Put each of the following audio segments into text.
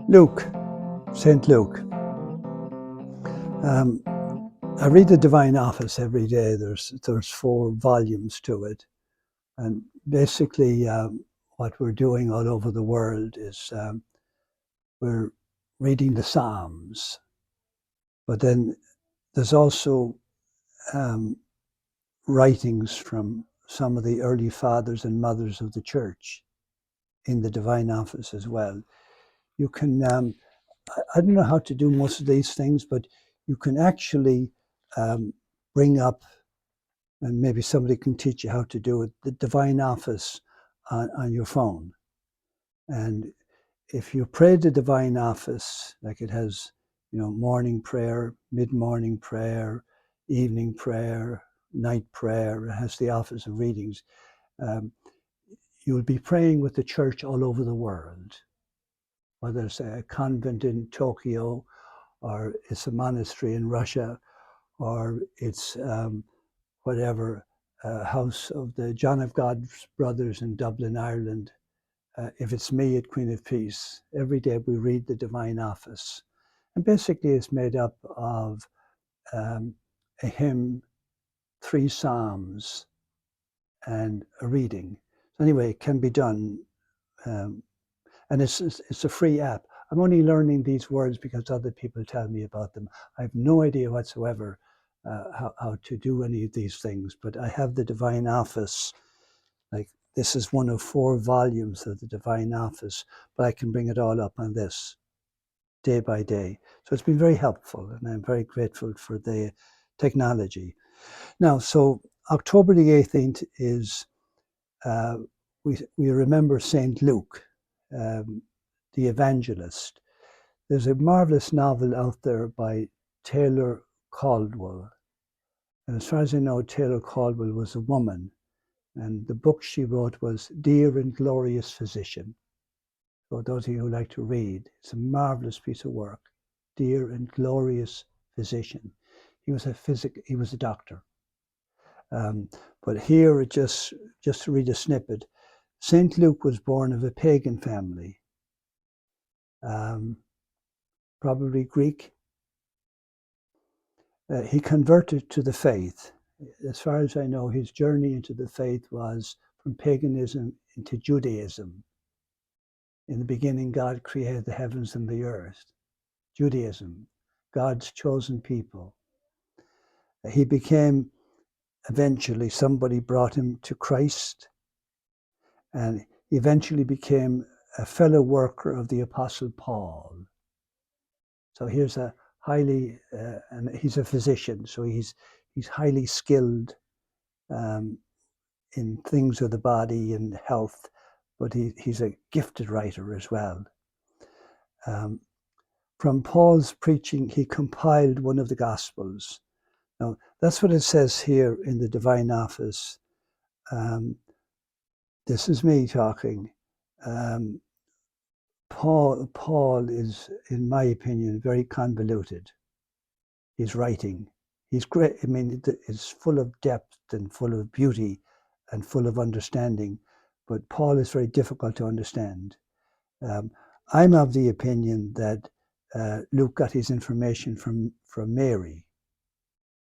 Luke, St. Luke. I read the Divine Office every day. There's 4 volumes to it. And basically what we're doing all over the world is we're reading the Psalms. But then there's also writings from some of the early fathers and mothers of the church in the Divine Office as well. You can, I don't know how to do most of these things, but you can actually bring up, and maybe somebody can teach you how to do it, the Divine Office on your phone. And if you pray the Divine Office, like it has, morning prayer, mid-morning prayer, evening prayer, night prayer, it has the Office of Readings, you'll be praying with the church all over the world, whether it's a convent in Tokyo, or it's a monastery in Russia, or it's whatever, house of the John of God's brothers in Dublin, Ireland. If it's me at Queen of Peace, every day we read the Divine Office. And basically it's made up of a hymn, 3 psalms, and a reading. So anyway, it can be done. And it's a free app. I'm only learning these words because other people tell me about them. I have no idea whatsoever how to do any of these things, but I have the Divine Office. Like, this is one of 4 volumes of the Divine Office, but I can bring it all up on this day by day. So it's been very helpful, and I'm very grateful for the technology. Now, so October the 18th is, we remember St. Luke, the Evangelist. There's a marvelous novel out there by Taylor Caldwell. And as far as I know, Taylor Caldwell was a woman. And the book she wrote was Dear and Glorious Physician. For those of you who like to read, it's a marvelous piece of work. Dear and Glorious Physician. He was a doctor. But here, just to read a snippet, St. Luke was born of a pagan family, probably Greek. He converted to the faith. As far as I know, his journey into the faith was from paganism into Judaism. In the beginning, God created the heavens and the earth. Judaism, God's chosen people. He became, eventually, somebody brought him to Christ, and he eventually became a fellow worker of the Apostle Paul. So here's a highly, and he's a physician, so he's highly skilled in things of the body and health, but he's a gifted writer as well. From Paul's preaching, he compiled one of the Gospels. Now, that's what it says here in the Divine Office. This is me talking. Paul is, in my opinion, very convoluted. His writing. He's great. I mean, it's full of depth and full of beauty and full of understanding. But Paul is very difficult to understand. I'm of the opinion that Luke got his information from Mary,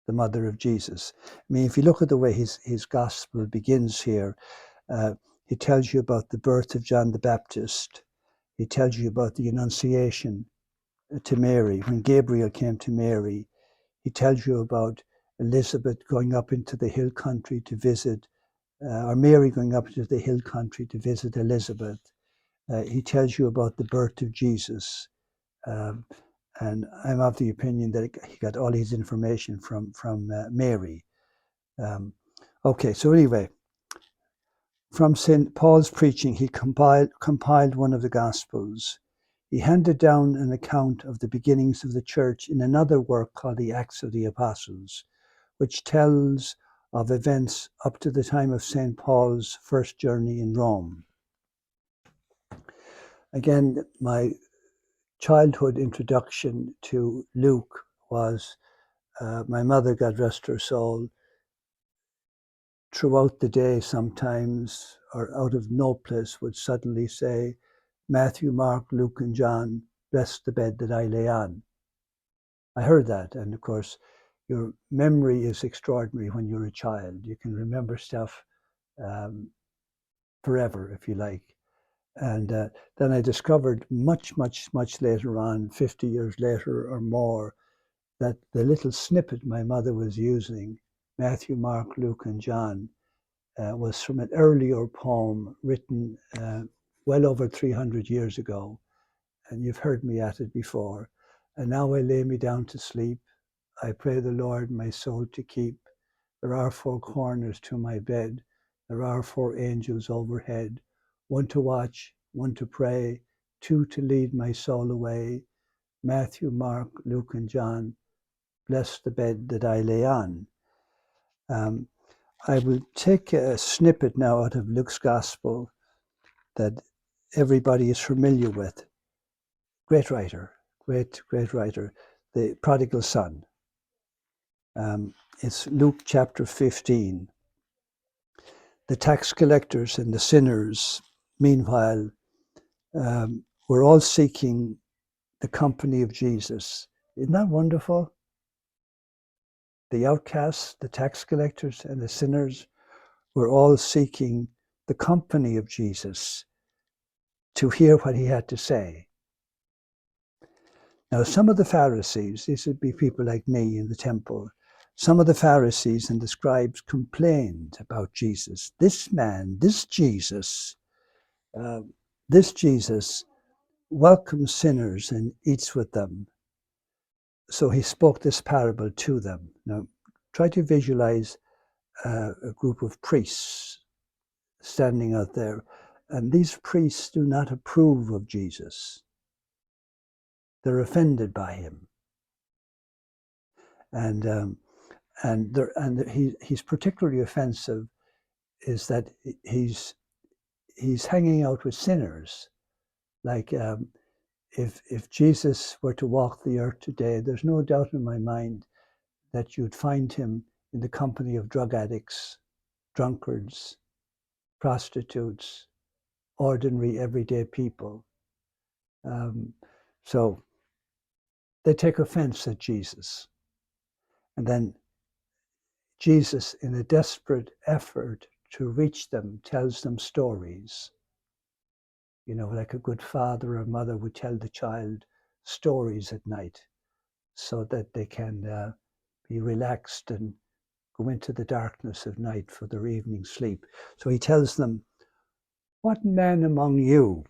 the mother of Jesus. I mean, if you look at the way his gospel begins here, he tells you about the birth of John the Baptist. He tells you about the Annunciation to Mary, when Gabriel came to Mary. He tells you about Elizabeth going up into the hill country to visit, or Mary going up into the hill country to visit Elizabeth. He tells you about the birth of Jesus. And I'm of the opinion that he got all his information from Mary. Okay, so anyway, from St. Paul's preaching, he compiled one of the Gospels. He handed down an account of the beginnings of the church in another work called the Acts of the Apostles, which tells of events up to the time of St. Paul's first journey in Rome. Again, my childhood introduction to Luke was my mother, God rest her soul, throughout the day sometimes, or out of no place, would suddenly say, Matthew, Mark, Luke, and John, bless the bed that I lay on. I heard that, and of course, your memory is extraordinary when you're a child. You can remember stuff um, forever, if you like. And then I discovered much, much, much later on, 50 years later or more, that the little snippet my mother was using, Matthew, Mark, Luke, and John, was from an earlier poem written well over 300 years ago. And you've heard me at it before. And now I lay me down to sleep. I pray the Lord my soul to keep. There are four corners to my bed. There are four angels overhead. One to watch, one to pray, two to lead my soul away. Matthew, Mark, Luke, and John, bless the bed that I lay on. I will take a snippet now out of Luke's Gospel that everybody is familiar with. Great writer, great writer, the prodigal son. It's Luke chapter 15. The tax collectors and the sinners, meanwhile, were all seeking the company of Jesus. Isn't that wonderful? The outcasts, the tax collectors, and the sinners were all seeking the company of Jesus to hear what he had to say. Now, some of the Pharisees, these would be people like me in the temple, some of the Pharisees and the scribes complained about Jesus. This man, uh, this Jesus welcomes sinners and eats with them. So he spoke this parable to them. Now, try to visualize a group of priests standing out there. And these priests do not approve of Jesus. They're offended by him. And he's particularly offensive is that he's hanging out with sinners. Like if Jesus were to walk the earth today, there's no doubt in my mind that you'd find him in the company of drug addicts, drunkards, prostitutes, ordinary everyday people. So they take offense at Jesus. And then Jesus, in a desperate effort to reach them, tells them stories. You know, like a good father or mother would tell the child stories at night so that they can be relaxed and go into the darkness of night for their evening sleep. So he tells them, what man among you,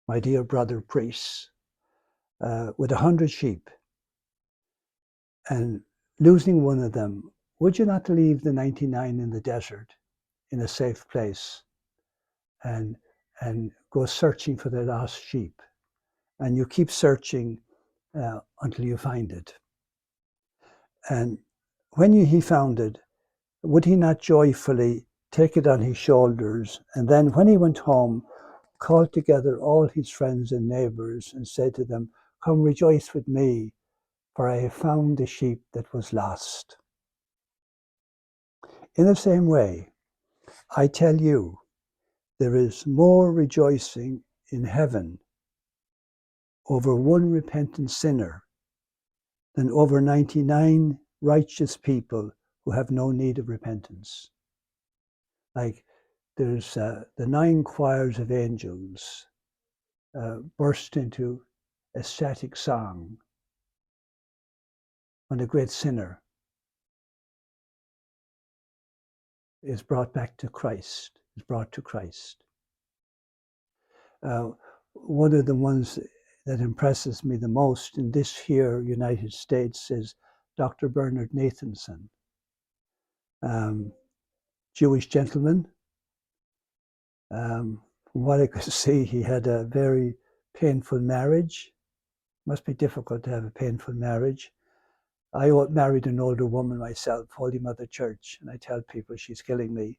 my dear brother priests, with 100 sheep, and losing one of them, would you not leave the 99 in the desert in a safe place and go searching for the lost sheep? And you keep searching until you find it. And when he found it, would he not joyfully take it on his shoulders? And then when he went home, called together all his friends and neighbors and said to them, come rejoice with me, for I have found the sheep that was lost. In the same way, I tell you, there is more rejoicing in heaven over one repentant sinner than over 99 righteous people who have no need of repentance. Like there's the 9 choirs of angels burst into ecstatic song when a great sinner is brought back to Christ, is brought to Christ. One of the ones that impresses me the most in this here United States is Dr. Bernard Nathanson, Jewish gentleman. From what I could see, he had a very painful marriage. Must be difficult to have a painful marriage. I married an older woman myself, Holy Mother Church, and I tell people she's killing me.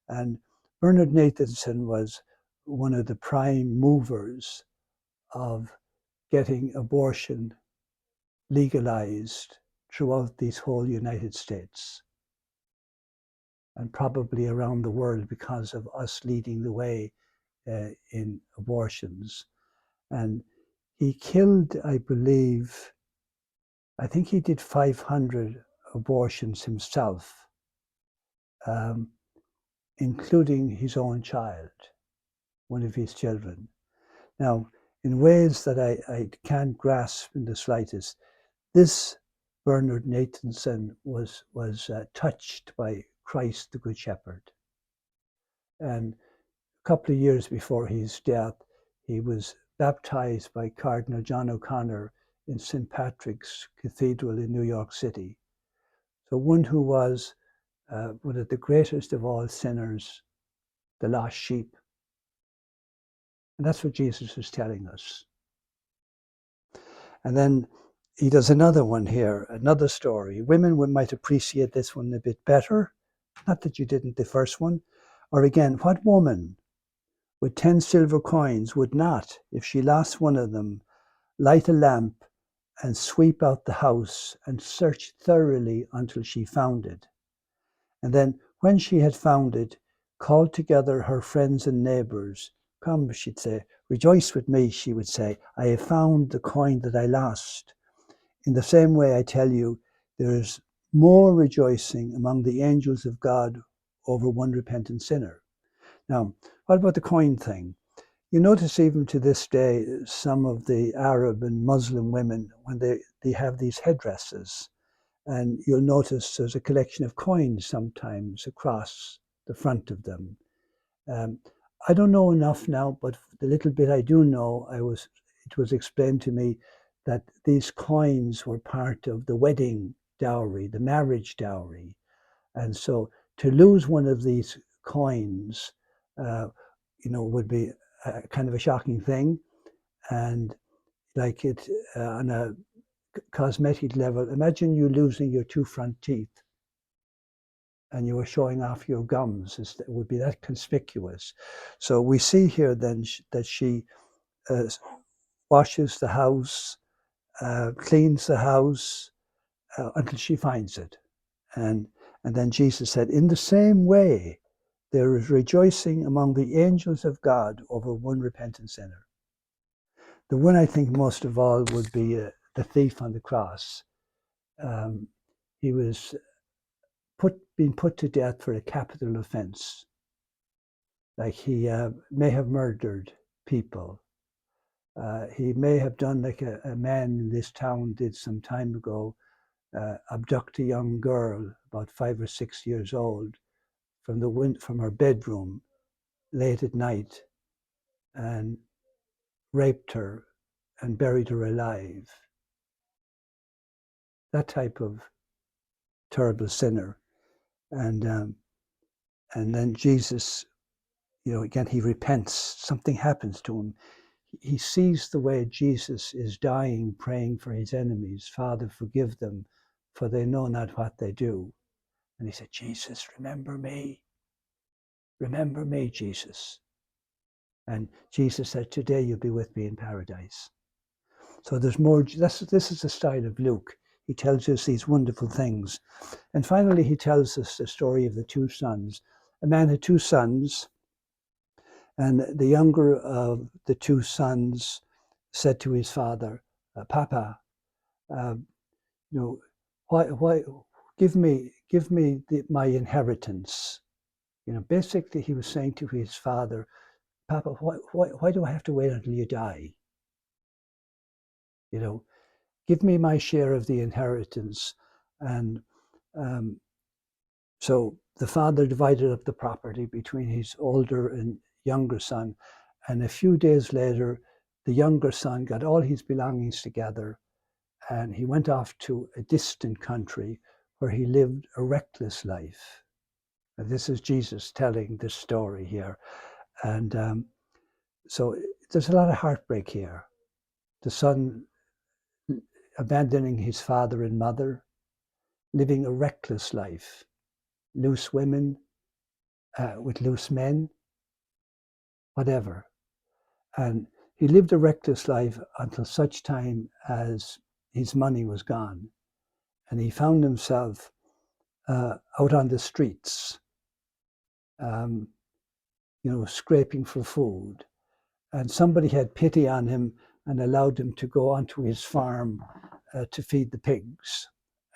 And Bernard Nathanson was one of the prime movers of getting abortion legalized throughout these whole United States and probably around the world because of us leading the way in abortions. And he killed, I believe, I think he did 500 abortions himself, um, including his own child, one of his children. Now, in ways that I can't grasp in the slightest, this Bernard Nathanson was touched by Christ the Good Shepherd. And a couple of years before his death, he was baptized by Cardinal John O'Connor in St. Patrick's Cathedral in New York City. So one who was one of the greatest of all sinners, the lost sheep. And that's what Jesus is telling us. And then he does another one here, another story. Women might appreciate this one a bit better. Not that you didn't the first one. Or again, what woman with 10 silver coins would not, if she lost one of them, light a lamp and sweep out the house and search thoroughly until she found it? And then when she had found it, called together her friends and neighbours. Come, she'd say, rejoice with me, she would say, I have found the coin that I lost. In the same way, I tell you, there is more rejoicing among the angels of God over one repentant sinner. Now, what about the coin thing? You notice even to this day, some of the Arab and Muslim women, when they have these headdresses, and you'll notice there's a collection of coins sometimes across the front of them. I don't know enough now, but the little bit I do know, it was explained to me that these coins were part of the wedding dowry, the marriage dowry. And so to lose one of these coins, would be kind of a shocking thing. And like it on a cosmetic level, imagine you losing your two front teeth and you were showing off your gums. It would be that conspicuous. So we see here then that she washes the house, cleans the house until she finds it. And then Jesus said, in the same way, there is rejoicing among the angels of God over one repentant sinner. The one I think most of all would be the thief on the cross. He was being put to death for a capital offense. Like he may have murdered people. He may have done like a man in this town did some time ago, abduct a young girl about 5 or 6 years old from her bedroom late at night and raped her and buried her alive. That type of terrible sinner. And then Jesus, again, he repents. Something happens to him. He sees the way Jesus is dying, praying for his enemies. Father, forgive them, for they know not what they do. And he said, Jesus, remember me. Remember me, Jesus. And Jesus said, today you'll be with me in paradise. So there's more. This is the style of Luke. He tells us these wonderful things. And finally, he tells us the story of the two sons. A man had two sons, and the younger of the two sons said to his father, Papa, why give me my inheritance? Basically he was saying to his father, Papa, why do I have to wait until you die? Give me my share of the inheritance. And so the father divided up the property between his older and younger son. And a few days later, the younger son got all his belongings together and he went off to a distant country where he lived a reckless life. And this is Jesus telling this story here. And so there's a lot of heartbreak here. The son abandoning his father and mother, living a reckless life, loose women with loose men, whatever. And he lived a reckless life until such time as his money was gone. And he found himself out on the streets, scraping for food. And somebody had pity on him and allowed him to go onto his farm to feed the pigs.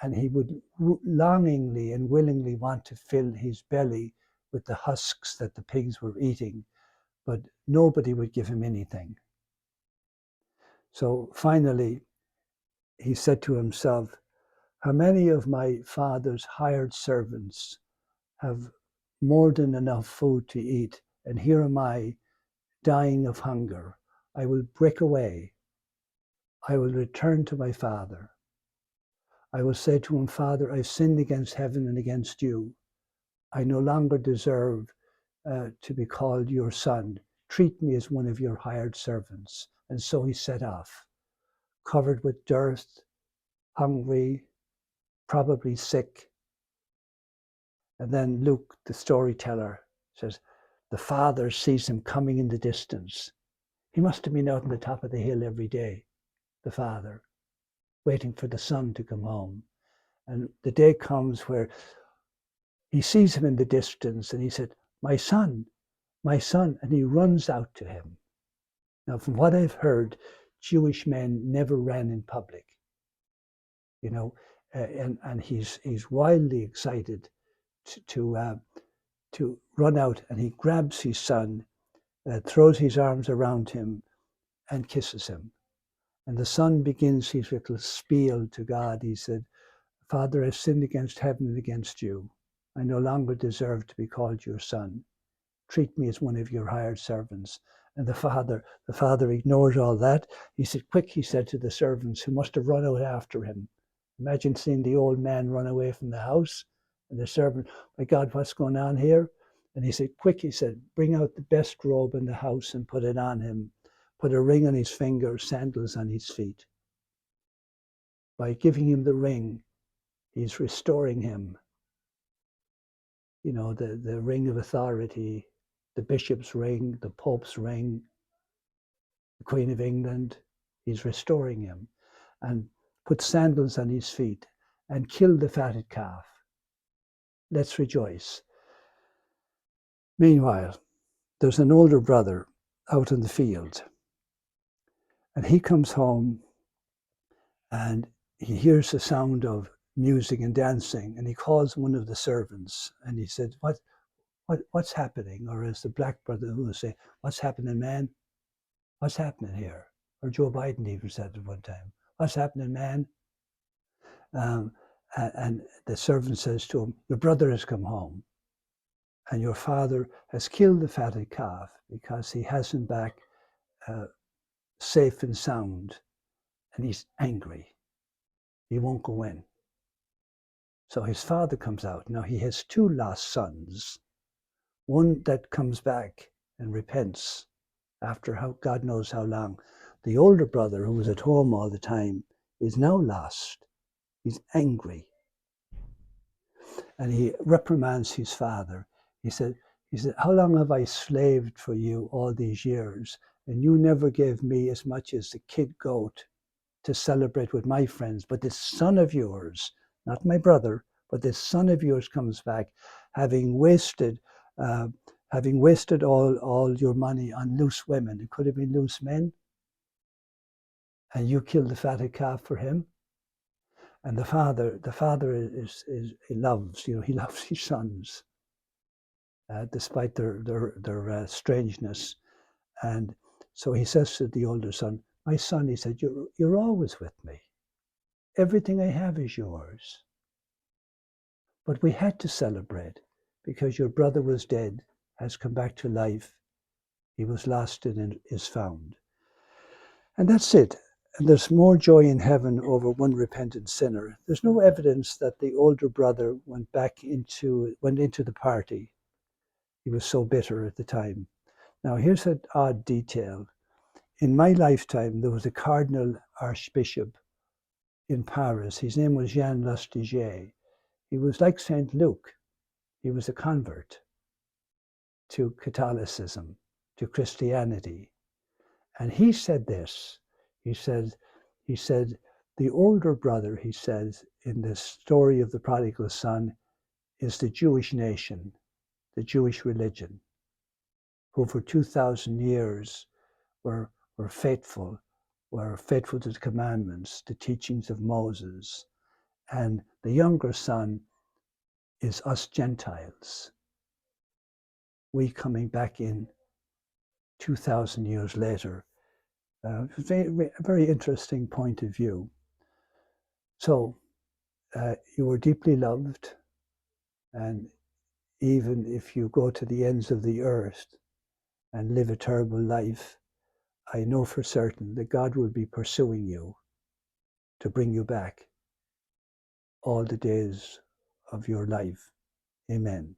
And he would longingly and willingly want to fill his belly with the husks that the pigs were eating, but nobody would give him anything. So finally, he said to himself, how many of my father's hired servants have more than enough food to eat, and here am I dying of hunger. I will break away. I will return to my father. I will say to him, Father, I've sinned against heaven and against you. I no longer deserve to be called your son. Treat me as one of your hired servants. And so he set off, covered with dirt, hungry, probably sick. And then Luke, the storyteller, says, the father sees him coming in the distance. He must have been out on the top of the hill every day, the father, waiting for the son to come home. And the day comes where he sees him in the distance and he said, my son, and he runs out to him. Now, from what I've heard, Jewish men never ran in public, and he's wildly excited to run out, and he grabs his son, throws his arms around him, and kisses him. And the son begins his little spiel to God. He said, Father, I've sinned against heaven and against you. I no longer deserve to be called your son. Treat me as one of your hired servants. And the father ignores all that. He said, quick, he said to the servants who must have run out after him. Imagine seeing the old man run away from the house. And the servant, my God, what's going on here? And he said, quick, he said, bring out the best robe in the house and put it on him. Put a ring on his finger, sandals on his feet. By giving him the ring, he's restoring him. The ring of authority, the bishop's ring, the pope's ring, the Queen of England. He's restoring him. And put sandals on his feet and kill the fatted calf. Let's rejoice. Meanwhile, there's an older brother out in the field. And he comes home and he hears the sound of music and dancing, and he calls one of the servants and he said, what's happening? Or as the black brother who will say, what's happening, man? What's happening here? Or Joe Biden even said at one time, what's happening, man? And the servant says to him, your brother has come home and your father has killed the fatted calf because he has him back safe and sound, and he's angry. He won't go in. So his father comes out. Now he has two lost sons, one that comes back and repents after God knows how long. The older brother, who was at home all the time, is now lost. He's angry. And he reprimands his father. He said, how long have I slaved for you all these years, and you never gave me as much as a kid goat to celebrate with my friends, but this son of yours, not my brother, but this son of yours comes back, having wasted all your money on loose women. It could have been loose men, and you killed the fatted calf for him. And the father is he loves his sons, despite their strangeness. And so he says to the older son, my son, he said, you're always with me. Everything I have is yours. But we had to celebrate because your brother was dead, has come back to life. He was lost and is found. And that's it. And there's more joy in heaven over one repentant sinner. There's no evidence that the older brother went into the party. He was so bitter at the time. Now, here's an odd detail. In my lifetime, there was a cardinal archbishop in Paris. His name was Jean Lustiger. He was like St. Luke. He was a convert to Catholicism, to Christianity. And he said this. He said, the older brother, he says, in the story of the prodigal son, is the Jewish nation, the Jewish religion, who for 2,000 years were faithful were faithful to the commandments, the teachings of Moses, and the younger son is us Gentiles. We coming back in 2,000 years later. Very, very interesting point of view. So you were deeply loved, and even if you go to the ends of the earth and live a terrible life, I know for certain that God will be pursuing you to bring you back all the days of your life. Amen.